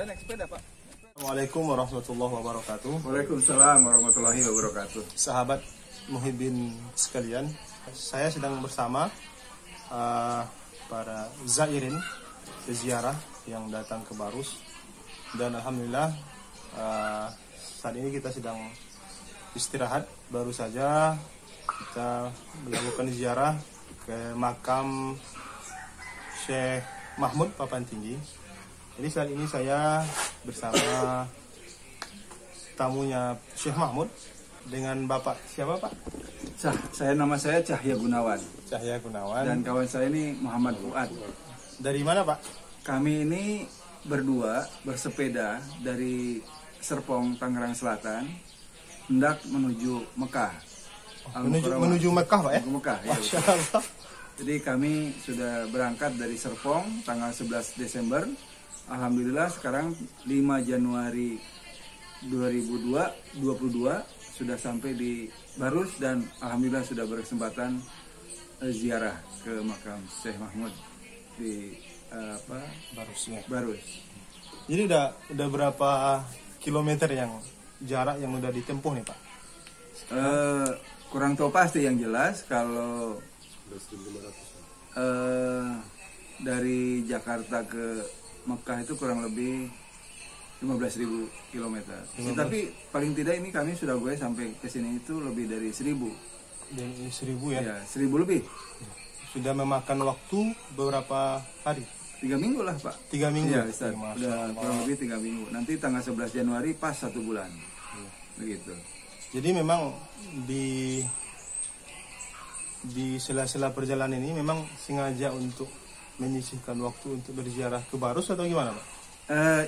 naik sepeda, Pak. Assalamualaikum warahmatullahi wabarakatuh. Waalaikumsalam warahmatullahi wabarakatuh. Sahabat Muhibbin sekalian, saya sedang bersama para zairin peziarah yang datang ke Barus, dan alhamdulillah saat ini kita sedang istirahat. Baru saja kita melakukan ziarah ke makam Syekh Mahmud Papan Tinggi. Jadi saat ini saya bersama tamunya Syekh Mahmud dengan Bapak siapa, Pak? Nama saya Cahya Gunawan. Cahya Gunawan. Dan kawan saya ini Muhammad Fuad. Dari mana, Pak? Kami ini berdua bersepeda dari Serpong, Tangerang Selatan, hendak menuju Mekah. Menuju Mekah, Pak ya? Menuju Mekah, ya. Masya Allah. Jadi kami sudah berangkat dari Serpong tanggal 11 Desember. Alhamdulillah sekarang 5 Januari 2022 sudah sampai di Barus, dan alhamdulillah sudah berkesempatan ziarah ke makam Syekh Mahmud di Barus. Jadi udah berapa kilometer yang jarak yang udah ditempuh nih, Pak? Kurang tahu pasti, yang jelas kalau dari Jakarta ke Mekah itu kurang lebih 15.000 km. Tapi paling tidak ini kami sudah sampai ke sini itu lebih dari 1.000. Dari 1.000 ya? Ya, 1.000 lebih. Sudah memakan waktu beberapa hari? 3 minggu lah, Pak. 3 minggu? Ya, Ustaz. Udah kurang lebih 3 minggu. Nanti tanggal 11 Januari pas 1 bulan. Begitu. Jadi memang di sela-sela perjalanan ini memang sengaja untuk menyisihkan waktu untuk berziarah ke Barus atau gimana, Pak?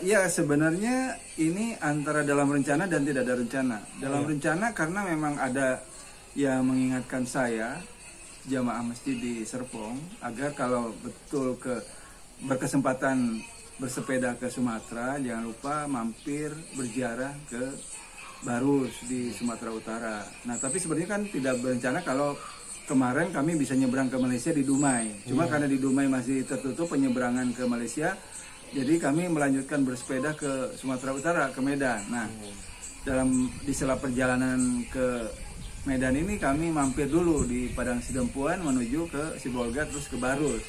Ya, sebenarnya ini antara dalam rencana dan tidak ada rencana. Dalam rencana karena memang ada yang mengingatkan saya, jamaah masjid di Serpong, agar kalau betul berkesempatan bersepeda ke Sumatera, jangan lupa mampir berziarah ke Barus di Sumatera Utara. Nah, tapi sebenarnya kan tidak berencana kalau kemarin kami bisa nyebrang ke Malaysia di Dumai. Cuma karena di Dumai masih tertutup penyeberangan ke Malaysia, jadi kami melanjutkan bersepeda ke Sumatera Utara, ke Medan. Nah, di sela perjalanan ke Medan ini kami mampir dulu di Padang Sidempuan menuju ke Sibolga terus ke Barus.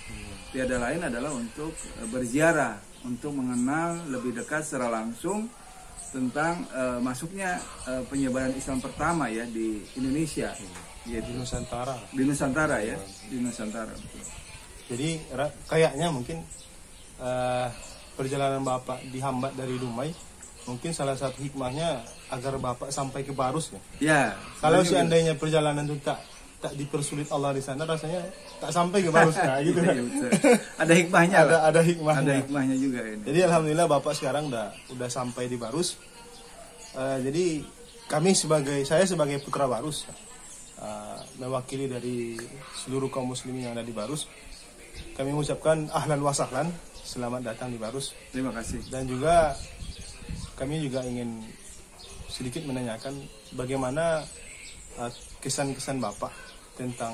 Tiada lain adalah untuk berziarah, untuk mengenal lebih dekat secara langsung tentang masuknya penyebaran Islam pertama ya di Indonesia. Di Nusantara. Di Nusantara ya, di Nusantara. Jadi kayaknya mungkin perjalanan Bapak dihambat dari Dumai, mungkin salah satu hikmahnya agar Bapak sampai ke Barus ya. Ya. Kalau seandainya perjalanan itu tak dipersulit Allah di sana, rasanya tak sampai ke Barus ya, gitu kan. Ada hikmahnya. Ada hikmahnya. Ada hikmahnya juga ini. Jadi alhamdulillah Bapak sekarang udah sampai di Barus. Jadi saya sebagai putra Barus, mewakili dari seluruh kaum muslimin yang ada di Barus, kami mengucapkan ahlan wa sahlan, selamat datang di Barus. Terima kasih. Dan juga kami juga ingin sedikit menanyakan bagaimana kesan-kesan Bapak tentang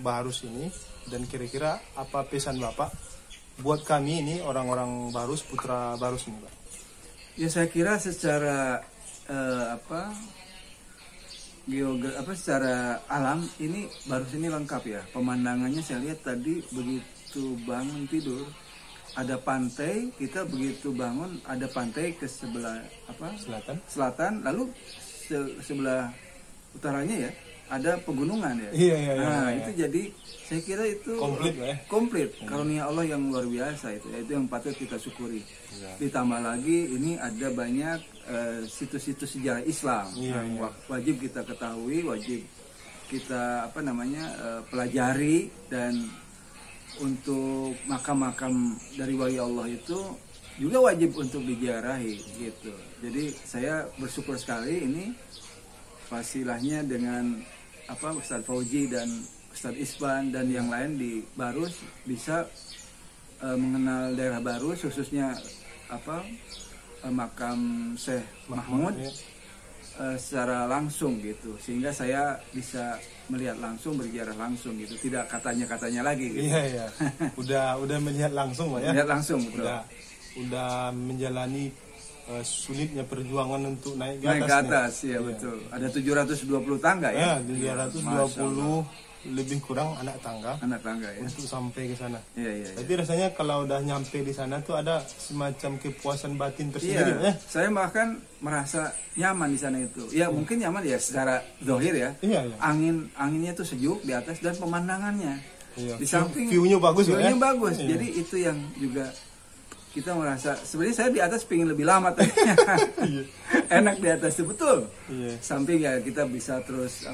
Barus ini, dan kira-kira apa pesan Bapak buat kami ini orang-orang Barus, putra Barus ini, Pak? Ya, saya kira secara secara alam ini Barus ini lengkap ya. Pemandangannya saya lihat tadi begitu bangun tidur ada pantai, kita begitu bangun ada pantai ke sebelah selatan, lalu sebelah utaranya ya ada pegunungan ya. Nah, itu jadi saya kira itu komplit karunia Allah yang luar biasa itu yang patut kita syukuri. Ditambah lagi ini ada banyak situs-situs sejarah Islam yang wajib kita ketahui, wajib kita pelajari, dan untuk makam-makam dari wali Allah itu juga wajib untuk diziarahi gitu. Jadi saya bersyukur sekali ini fasilahnya dengan Ustadz Fauji dan Ustadz Isban dan yang lain di Barus bisa mengenal daerah Barus, khususnya makam Syekh Mahmud secara langsung gitu, sehingga saya bisa melihat langsung, berziarah langsung gitu, tidak katanya lagi gitu. Udah melihat langsung, Pak ya. Melihat langsung, udah menjalani sulitnya perjuangan untuk naik Naik ke atas, nih. ya betul. Ada 720 tangga ya? Ya, 720 lebih kurang anak tangga ya. untuk sampai ke sana. Iya. Tapi rasanya kalau udah nyampe di sana tuh ada semacam kepuasan batin tersendiri. Iya, saya bahkan merasa nyaman di sana itu. Ya mungkin nyaman ya secara zahir ya. Iya. Anginnya tuh sejuk di atas dan pemandangannya. Iya. Di samping view-nya bagus view-nya ya. bagus. Iya. Jadi itu yang juga kita merasa sebenarnya saya di atas pingin lebih lama tadinya. Iya. Enak di atas itu betul. Iya. Samping ya kita bisa terus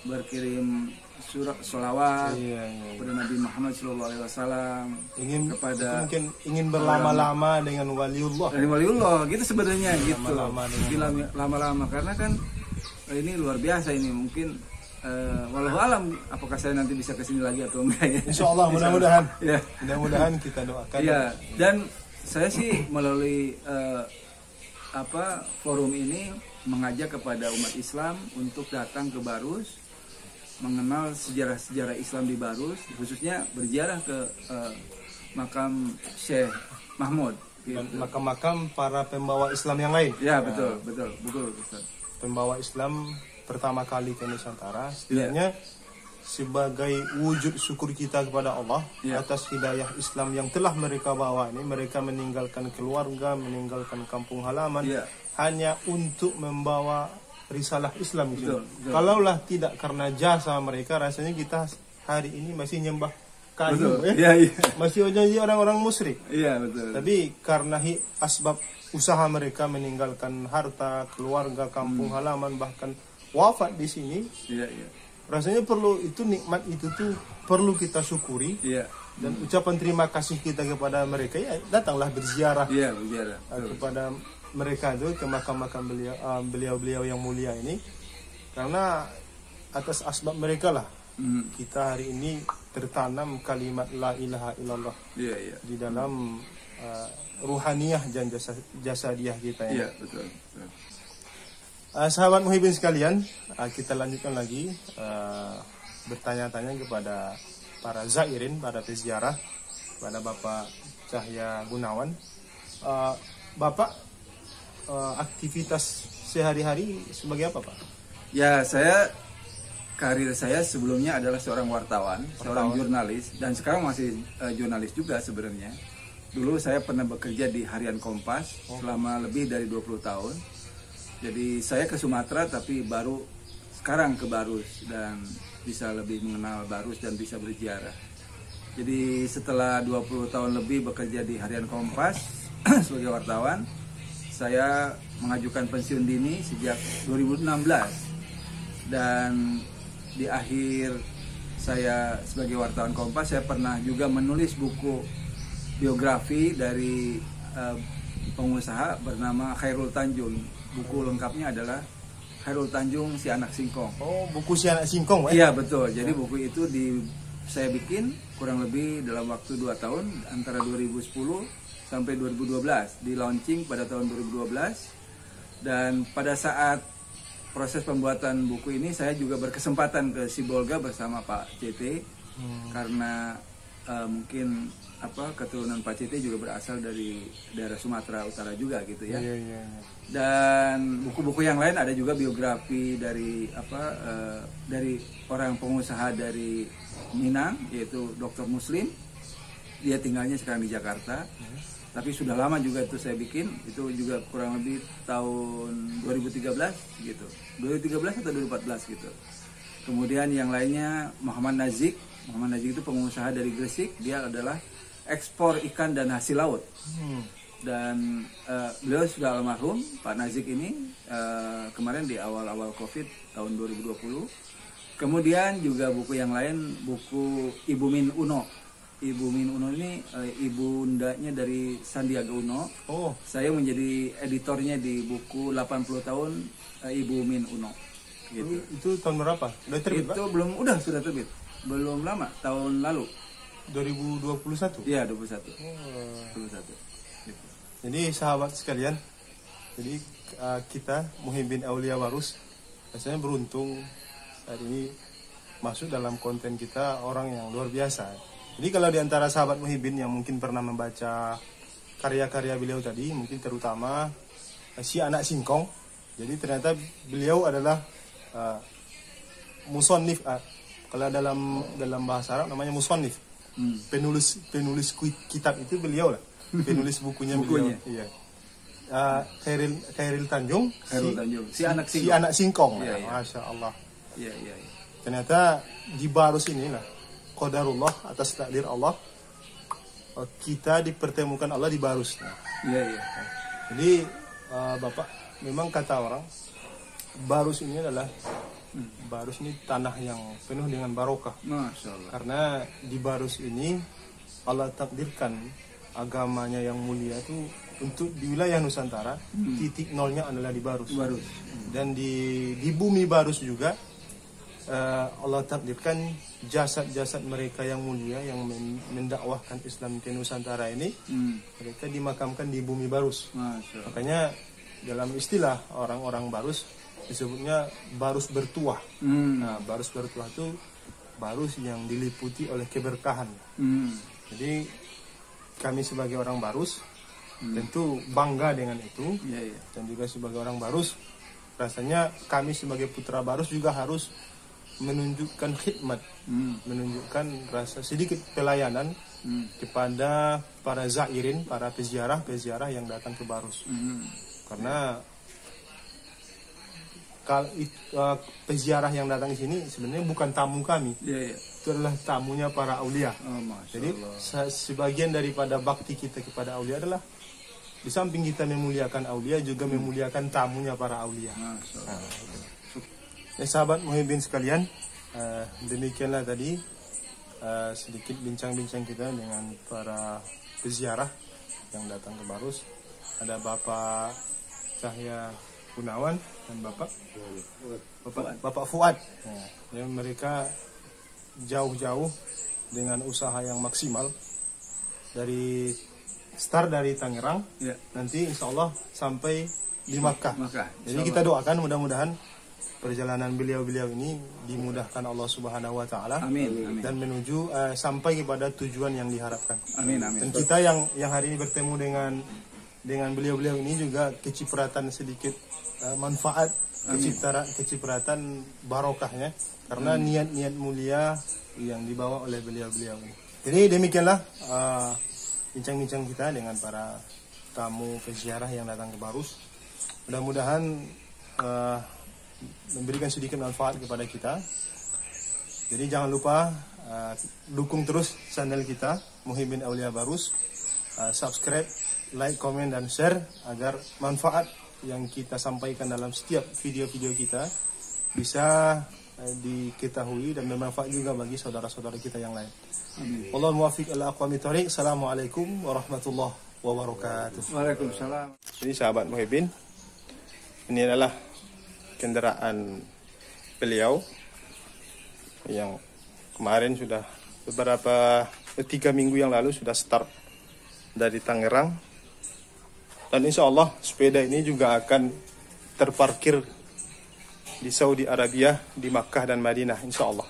berkirim surat sholawat kepada Nabi Muhammad SAW, kepada mungkin ingin berlama-lama dengan waliullah. Dari waliullah gitu sebenarnya gitu. Lama-lama karena kan ini luar biasa ini mungkin walau alam apakah saya nanti bisa kesini lagi atau enggak ya. Insya Allah mudah-mudahan. Ya. Mudah-mudahan kita doakan. Ya, dan saya sih melalui forum ini mengajak kepada umat Islam untuk datang ke Barus, mengenal sejarah-sejarah Islam di Barus, khususnya berziarah ke makam Syekh Mahmud. Gitu. Makam-makam para pembawa Islam yang lain. Ya betul. Pembawa Islam pertama kali ke Nusantara, setidaknya sebagai wujud syukur kita kepada Allah atas hidayah Islam yang telah mereka bawa ini. Mereka meninggalkan keluarga, meninggalkan kampung halaman hanya untuk membawa risalah Islam itu. Kalaulah tidak karena jasa mereka, rasanya kita hari ini masih nyembah kayu, masih jadi orang-orang musyrik. Iya betul. Tapi karena asbab usaha mereka meninggalkan harta, keluarga, kampung halaman, bahkan wafat di sini. Rasanya perlu itu nikmat itu tuh perlu kita syukuri. Dan ucapan terima kasih kita kepada mereka, ya datanglah berziarah. Kepada mereka itu ke makam-makam beliau-beliau yang mulia ini, karena atas asbab mereka lah kita hari ini tertanam kalimat la ilaha illallah di dalam ruhaniyah dan jasadiyah kita ya. Betul. Sahabat muhibbin sekalian, kita lanjutkan lagi bertanya-tanya kepada para zairin, para peziarah, kepada Bapak Cahya Gunawan. Bapak aktivitas sehari-hari sebagai apa, Pak? Ya, karir saya sebelumnya adalah seorang wartawan, seorang jurnalis, dan sekarang masih jurnalis juga sebenarnya. Dulu saya pernah bekerja di Harian Kompas selama lebih dari 20 tahun. Jadi saya ke Sumatera tapi baru sekarang ke Barus dan bisa lebih mengenal Barus dan bisa berziarah. Jadi setelah 20 tahun lebih bekerja di Harian Kompas sebagai wartawan, saya mengajukan pensiun dini sejak 2016 dan di akhir saya sebagai wartawan Kompas saya pernah juga menulis buku biografi dari pengusaha bernama Khairul Tanjung. Buku lengkapnya adalah Khairul Tanjung Si Anak Singkong. Oh, buku Si Anak Singkong, Iya betul. Jadi buku itu saya bikin kurang lebih dalam waktu 2 tahun antara 2010 sampai 2012, di launching pada tahun 2012. Dan pada saat proses pembuatan buku ini saya juga berkesempatan ke Sibolga bersama Pak CT karena mungkin keturunan Pak CT juga berasal dari daerah Sumatera Utara juga gitu ya. Dan buku-buku yang lain ada juga biografi dari dari orang pengusaha dari Minang yaitu Dr. Muslim. Dia tinggalnya sekarang di Jakarta. Tapi sudah lama juga itu saya bikin, itu juga kurang lebih tahun 2013 gitu. 2013 atau 2014 gitu. Kemudian yang lainnya Muhammad Nazik itu pengusaha dari Gresik, dia adalah ekspor ikan dan hasil laut. Dan beliau sudah almarhum, Pak Nazik ini kemarin di awal-awal Covid tahun 2020. Kemudian juga buku yang lain, buku Ibu Min Uno. Ibu Min Uno ini ibundanya dari Sandiaga Uno. Saya menjadi editornya di buku 80 tahun Ibu Min Uno. Gitu. Itu tahun berapa? Udah terbit, Itu Pak? Sudah terbit. Belum lama, tahun lalu. 2021? Iya, 21. Gitu. Jadi sahabat sekalian, jadi kita Muhibbin Aulia Barus rasanya beruntung hari ini masuk dalam konten kita orang yang luar biasa. Jadi kalau di antara sahabat Muhibbin yang mungkin pernah membaca karya-karya beliau tadi, mungkin terutama si anak singkong. Jadi ternyata beliau adalah musannif, kalau dalam bahasa Arab namanya musannif. Penulis kitab itu beliau lah, penulis bukunya beliau. Iya. Khairil Tanjung, si anak singkong. Iya, iya. Masya Allah. Iya, iya. Ternyata di Barus inilah qadarullah, atas takdir Allah, kita dipertemukan Allah di Barus. Iya, iya. Jadi Bapak, memang kata orang Barus ini adalah Barus ini tanah yang penuh dengan barokah. Masya Allah. Karena di Barus ini Allah takdirkan agamanya yang mulia itu untuk di wilayah Nusantara, titik nolnya adalah di Barus. Dan di bumi Barus juga Allah takdirkan jasad-jasad mereka yang mulia yang mendakwahkan Islam ke Nusantara ini, mereka dimakamkan di bumi Barus. Makanya dalam istilah orang-orang Barus disebutnya Barus bertuah. Nah, Barus bertuah itu Barus yang diliputi oleh keberkahan. Jadi kami sebagai orang Barus tentu bangga dengan itu. Dan juga sebagai orang Barus, rasanya kami sebagai putra Barus juga harus menunjukkan khidmat, menunjukkan rasa sedikit pelayanan kepada para zairin, para peziarah yang datang ke Barus. Karena peziarah yang datang ke sini sebenarnya bukan tamu kami, itu adalah tamunya para aulia. Jadi sebagian daripada bakti kita kepada aulia adalah di samping kita memuliakan aulia, juga memuliakan tamunya para aulia. Sahabat muhibbin sekalian, demikianlah tadi sedikit bincang-bincang kita dengan para peziarah yang datang ke Barus. Ada Bapak Cahya Gunawan dan Bapak Fuad. Ya, mereka jauh-jauh dengan usaha yang maksimal dari Tangerang, nanti insya Allah sampai di Makkah. Jadi kita doakan mudah-mudahan perjalanan beliau-beliau ini dimudahkan Allah Subhanahu wa taala. Amin. Dan menuju sampai kepada tujuan yang diharapkan. Amin. Dan kita yang hari ini bertemu dengan beliau-beliau ini juga kecipratan sedikit manfaat, kecipratan barokahnya, karena niat-niat mulia yang dibawa oleh beliau-beliau ini. Jadi demikianlah bincang-bincang kita dengan para tamu peziarah yang datang ke Barus. Mudah-mudahan memberikan sedikit manfaat kepada kita. Jadi jangan lupa dukung terus channel kita Muhibbin Aulia Barus, subscribe, like, komen, dan share agar manfaat yang kita sampaikan dalam setiap video-video kita bisa diketahui dan bermanfaat juga bagi saudara-saudara kita yang lain. Wallahu muwaffiq ila aqwamit thoriq. Assalamualaikum warahmatullahi wabarakatuh. Waalaikumsalam. Jadi sahabat Muhibbin, ini adalah kendaraan beliau yang kemarin sudah beberapa 3 minggu yang lalu sudah start dari Tangerang, dan insya Allah sepeda ini juga akan terparkir di Saudi Arabia, di Makkah dan Madinah insya Allah.